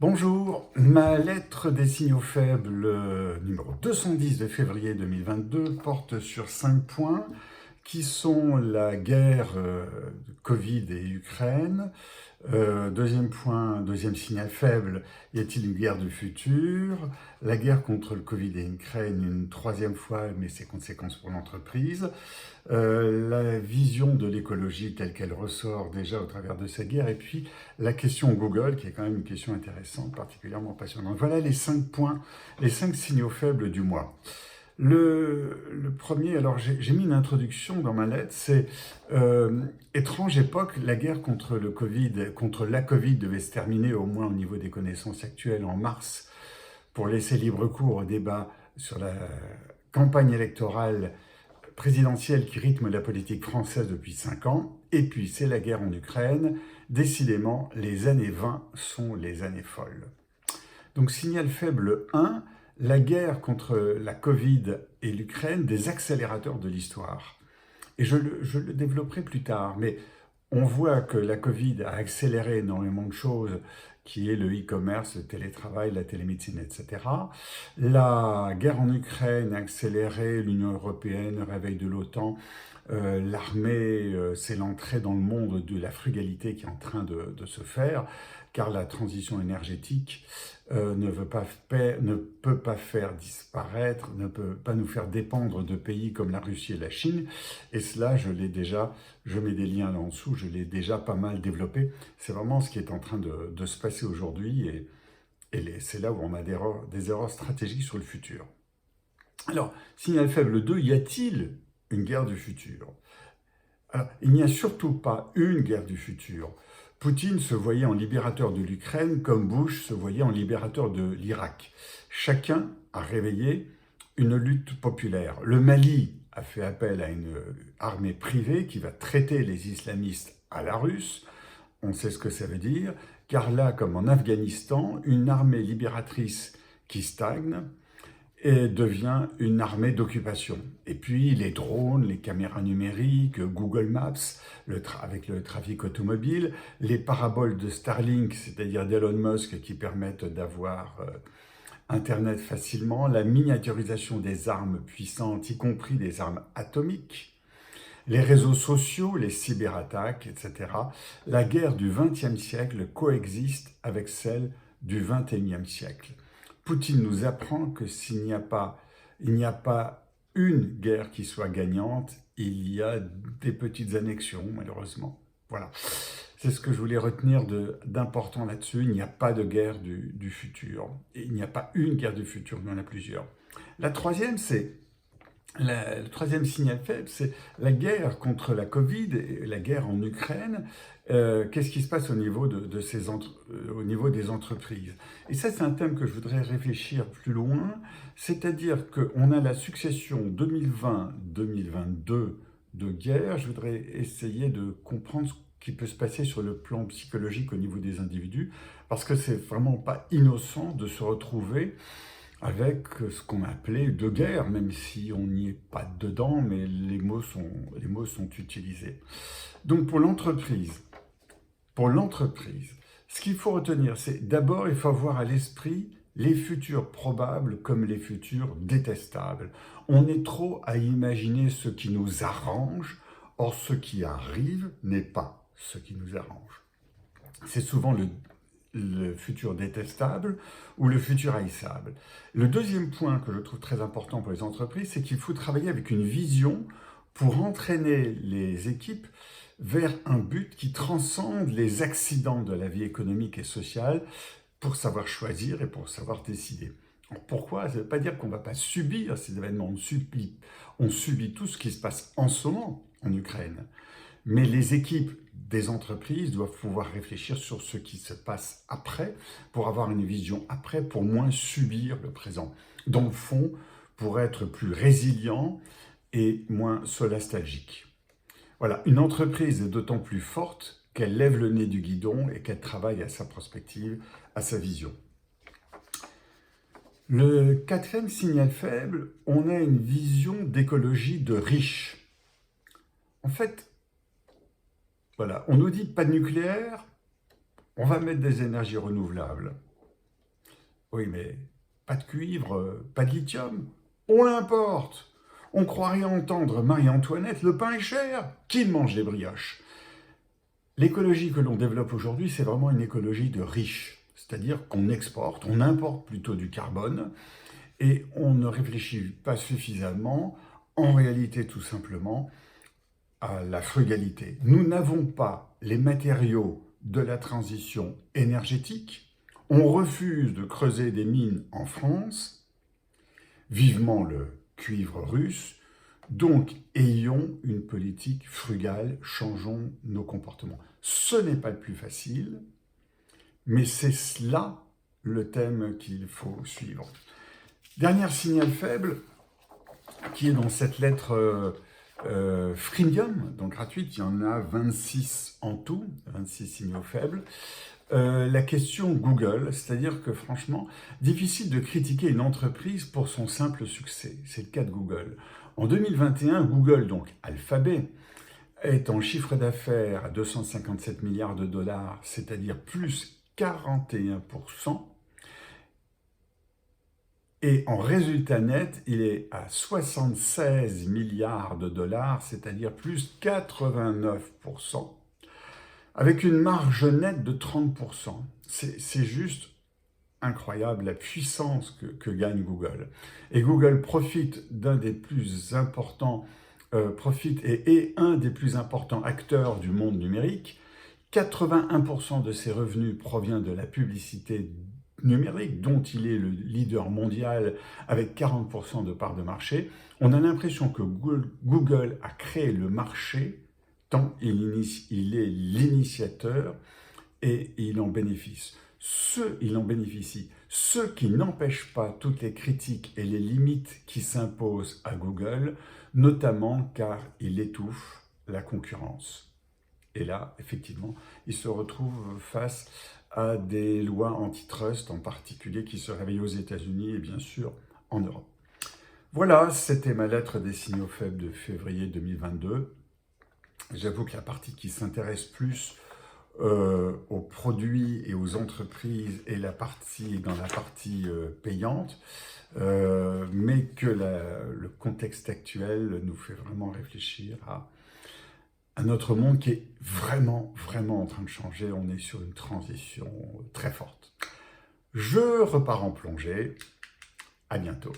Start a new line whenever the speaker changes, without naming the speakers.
Bonjour, ma lettre des signaux faibles numéro 210 de février 2022 porte sur 5 points qui sont la guerre de Covid et Ukraine. Deuxième point, deuxième signal faible, y a-t-il une guerre du futur? La guerre contre le Covid et Ukraine une troisième fois, mais ses conséquences pour l'entreprise. La vision de l'écologie telle qu'elle ressort déjà au travers de cette guerre, et puis la question Google, qui est quand même une question intéressante, particulièrement passionnante. Voilà les 5 points, les 5 signaux faibles du mois. Le premier, alors j'ai mis une introduction dans ma lettre, c'est étrange époque, la guerre contre le Covid, contre la Covid devait se terminer au moins au niveau des connaissances actuelles en mars pour laisser libre cours au débat sur la campagne électorale présidentielle qui rythme la politique française depuis 5 ans, et puis c'est la guerre en Ukraine. Décidément, les années 20 sont les années folles. Donc signal faible 1, la guerre contre la Covid et l'Ukraine, des accélérateurs de l'histoire. Et je le développerai plus tard, mais on voit que la Covid a accéléré énormément de choses, qui est le e-commerce, le télétravail, la télémédecine, etc. La guerre en Ukraine a accéléré l'Union européenne, le réveil de l'OTAN, l'armée, c'est l'entrée dans le monde de la frugalité qui est en train de se faire, car la transition énergétique ne peut pas faire disparaître, ne peut pas nous faire dépendre de pays comme la Russie et la Chine. Et cela, je mets des liens là en dessous, je l'ai déjà pas mal développé. C'est vraiment ce qui est en train de se passer aujourd'hui, et c'est là où on a des erreurs stratégiques sur le futur. Alors, signal faible 2, y a-t-il une guerre du futur? Alors, il n'y a surtout pas une guerre du futur. Poutine se voyait en libérateur de l'Ukraine comme Bush se voyait en libérateur de l'Irak. Chacun a réveillé une lutte populaire. Le Mali a fait appel à une armée privée qui va traiter les islamistes à la russe. On sait ce que ça veut dire, car là, comme en Afghanistan, une armée libératrice qui stagne et devient une armée d'occupation. Et puis les drones, les caméras numériques, Google Maps, avec le trafic automobile, les paraboles de Starlink, c'est-à-dire d'Elon Musk, qui permettent d'avoir Internet facilement, la miniaturisation des armes puissantes, y compris des armes atomiques, les réseaux sociaux, les cyberattaques, etc. La guerre du XXe siècle coexiste avec celle du XXIe siècle. Poutine nous apprend que il n'y a pas une guerre qui soit gagnante, il y a des petites annexions, malheureusement. Voilà. C'est ce que je voulais retenir d'important là-dessus. Il n'y a pas de guerre du futur. Et il n'y a pas une guerre du futur, il y en a plusieurs. La troisième, le troisième signal faible, c'est la guerre contre la Covid et la guerre en Ukraine. Qu'est-ce qui se passe au niveau, au niveau des entreprises? Et ça, c'est un thème que je voudrais réfléchir plus loin, c'est-à-dire qu'on a la succession 2020-2022 de guerre. Je voudrais essayer de comprendre ce qui peut se passer sur le plan psychologique au niveau des individus, parce que c'est vraiment pas innocent de se retrouver avec ce qu'on appelait deux guerres, même si on n'y est pas dedans, mais les mots sont utilisés. Donc pour l'entreprise, ce qu'il faut retenir, c'est d'abord, il faut avoir à l'esprit les futurs probables comme les futurs détestables. On est trop à imaginer ce qui nous arrange, or ce qui arrive n'est pas ce qui nous arrange. C'est souvent le futur détestable ou le futur haïssable. Le deuxième point que je trouve très important pour les entreprises, c'est qu'il faut travailler avec une vision pour entraîner les équipes vers un but qui transcende les accidents de la vie économique et sociale pour savoir choisir et pour savoir décider. Alors pourquoi? Ça ne veut pas dire qu'on ne va pas subir ces événements. On subit tout ce qui se passe en ce moment en Ukraine. Mais les équipes des entreprises doivent pouvoir réfléchir sur ce qui se passe après, pour avoir une vision après, pour moins subir le présent. Dans le fond, pour être plus résilient et moins solastalgique. Voilà, une entreprise est d'autant plus forte qu'elle lève le nez du guidon et qu'elle travaille à sa prospective, à sa vision. Le quatrième signal faible, on a une vision d'écologie de riche. En fait, voilà, on nous dit pas de nucléaire, on va mettre des énergies renouvelables. Oui, mais pas de cuivre, pas de lithium. On l'importe. On croirait entendre Marie-Antoinette, le pain est cher. Qui mange les brioches? L'écologie que l'on développe aujourd'hui, c'est vraiment une écologie de riches. C'est-à-dire qu'on exporte, on importe plutôt du carbone, et on ne réfléchit pas suffisamment, en réalité tout simplement, à la frugalité. Nous n'avons pas les matériaux de la transition énergétique. On refuse de creuser des mines en France, vivement le cuivre russe. Donc, ayons une politique frugale, changeons nos comportements. Ce n'est pas le plus facile, mais c'est cela le thème qu'il faut suivre. Dernier signal faible, qui est dans cette lettre freemium, donc gratuite, il y en a 26 en tout, 26 signaux faibles. La question Google, c'est-à-dire que franchement, difficile de critiquer une entreprise pour son simple succès. C'est le cas de Google. En 2021, Google, donc Alphabet, est en chiffre d'affaires à 257 milliards de dollars, c'est-à-dire plus 41%. Et en résultat net, il est à 76 milliards de dollars, c'est-à-dire plus 89%, avec une marge nette de 30%. C'est juste incroyable la puissance que gagne Google. Et Google profite d'un des plus importants, est un des plus importants acteurs du monde numérique. 81% de ses revenus provient de la publicité numérique, dont il est le leader mondial avec 40% de part de marché. On a l'impression que Google a créé le marché tant il est l'initiateur et il en bénéficie. Il en bénéficie. Ce qui n'empêche pas toutes les critiques et les limites qui s'imposent à Google, notamment car il étouffe la concurrence. Et là, effectivement, il se retrouve face à des lois antitrust, en particulier, qui se réveillent aux États-Unis et bien sûr en Europe. Voilà, c'était ma lettre des signaux faibles de février 2022. J'avoue que la partie qui s'intéresse plus aux produits et aux entreprises est dans la partie payante, mais que le contexte actuel nous fait vraiment réfléchir à notre monde qui est vraiment, vraiment en train de changer. On est sur une transition très forte. Je repars en plongée. À bientôt.